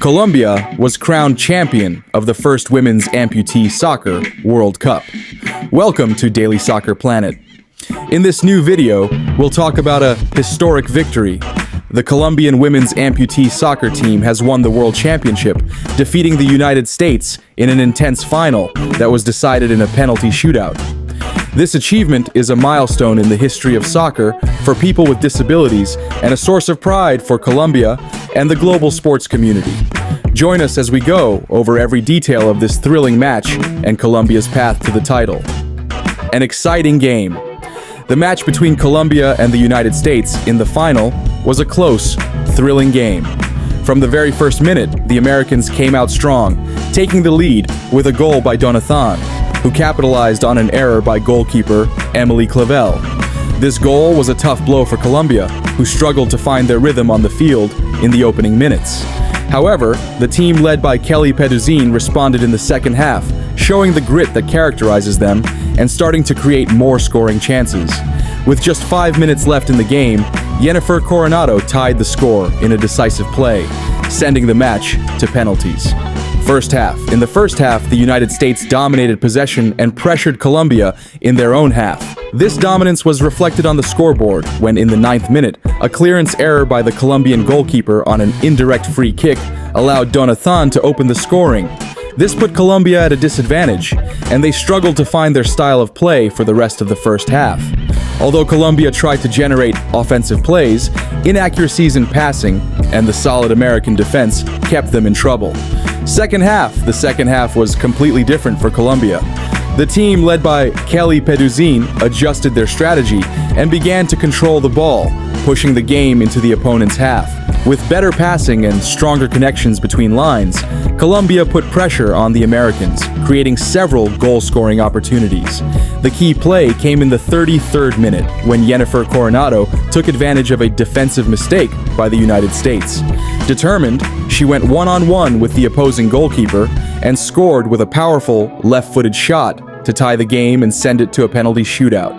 Colombia was crowned champion of the first Women's Amputee Soccer World Cup. Welcome to Daily Soccer Planet. In this new video, we'll talk about a historic victory. The Colombian women's amputee soccer team has won the World Championship, defeating the United States in an intense final that was decided in a penalty shootout. This achievement is a milestone in the history of soccer for people with disabilities and a source of pride for Colombia and the global sports community. Join us as we go over every detail of this thrilling match and Colombia's path to the title. An exciting game. The match between Colombia and the United States in the final was a close, thrilling game. From the very first minute, the Americans came out strong, taking the lead with a goal by Donathan, who capitalized on an error by goalkeeper Emily Clavell. This goal was a tough blow for Colombia, who struggled to find their rhythm on the field in the opening minutes. However, the team led by Kelly Peduzin responded in the second half, showing the grit that characterizes them and starting to create more scoring chances. With just 5 minutes left in the game, Yennefer Coronado tied the score in a decisive play, sending the match to penalties. First half. In the first half, the United States dominated possession and pressured Colombia in their own half. This dominance was reflected on the scoreboard when, in the 9th minute, a clearance error by the Colombian goalkeeper on an indirect free kick allowed Donathan to open the scoring. This put Colombia at a disadvantage, and they struggled to find their style of play for the rest of the first half. Although Colombia tried to generate offensive plays, inaccuracies in passing and the solid American defense kept them in trouble. The second half was completely different for Colombia. The team, led by Kelly Peduzin, adjusted their strategy and began to control the ball, pushing the game into the opponent's half. With better passing and stronger connections between lines, Colombia put pressure on the Americans, creating several goal-scoring opportunities. The key play came in the 33rd minute when Yennefer Coronado took advantage of a defensive mistake by the United States. Determined, she went one-on-one with the opposing goalkeeper and scored with a powerful left-footed shot to tie the game and send it to a penalty shootout.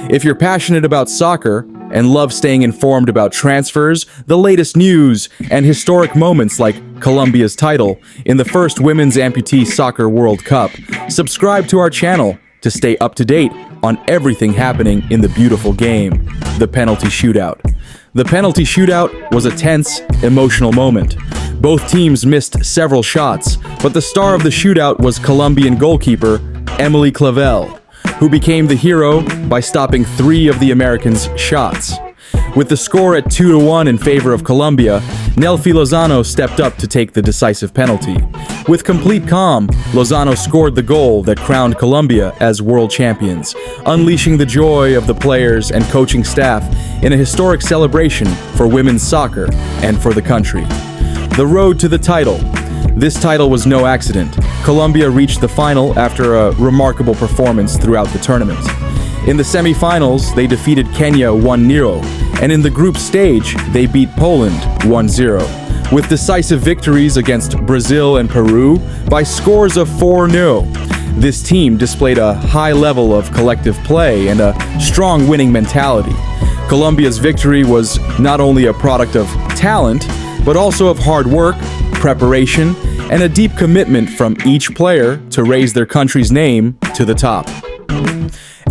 If you're passionate about soccer and love staying informed about transfers, the latest news, and historic moments like Colombia's title in the first Women's Amputee Soccer World Cup, subscribe to our channel to stay up to date on everything happening in the beautiful game, the penalty shootout. The penalty shootout was a tense, emotional moment. Both teams missed several shots, but the star of the shootout was Colombian goalkeeper Emily Clavell, who became the hero by stopping 3 of the Americans' shots. With the score at 2-1 in favor of Colombia, Yennefer Lozano stepped up to take the decisive penalty. With complete calm, Lozano scored the goal that crowned Colombia as world champions, unleashing the joy of the players and coaching staff in a historic celebration for women's soccer and for the country. The road to the title. This title was no accident. Colombia reached the final after a remarkable performance throughout the tournament. In the semi-finals, they defeated Kenya 1-0, and in the group stage, they beat Poland 1-0, with decisive victories against Brazil and Peru by scores of 4-0. This team displayed a high level of collective play and a strong winning mentality. Colombia's victory was not only a product of talent, but also of hard work, preparation, and a deep commitment from each player to raise their country's name to the top.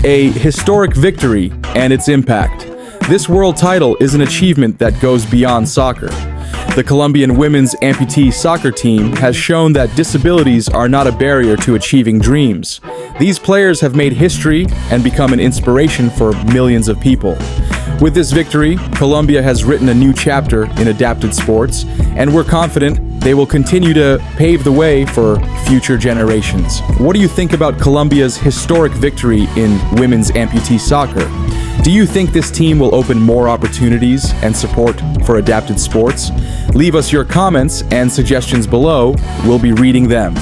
A historic victory and its impact. This world title is an achievement that goes beyond soccer. The Colombian women's amputee soccer team has shown that disabilities are not a barrier to achieving dreams. These players have made history and become an inspiration for millions of people. With this victory, Colombia has written a new chapter in adapted sports, and we're confident they will continue to pave the way for future generations. What do you think about Colombia's historic victory in women's amputee soccer? Do you think this team will open more opportunities and support for adapted sports? Leave us your comments and suggestions below. We'll be reading them.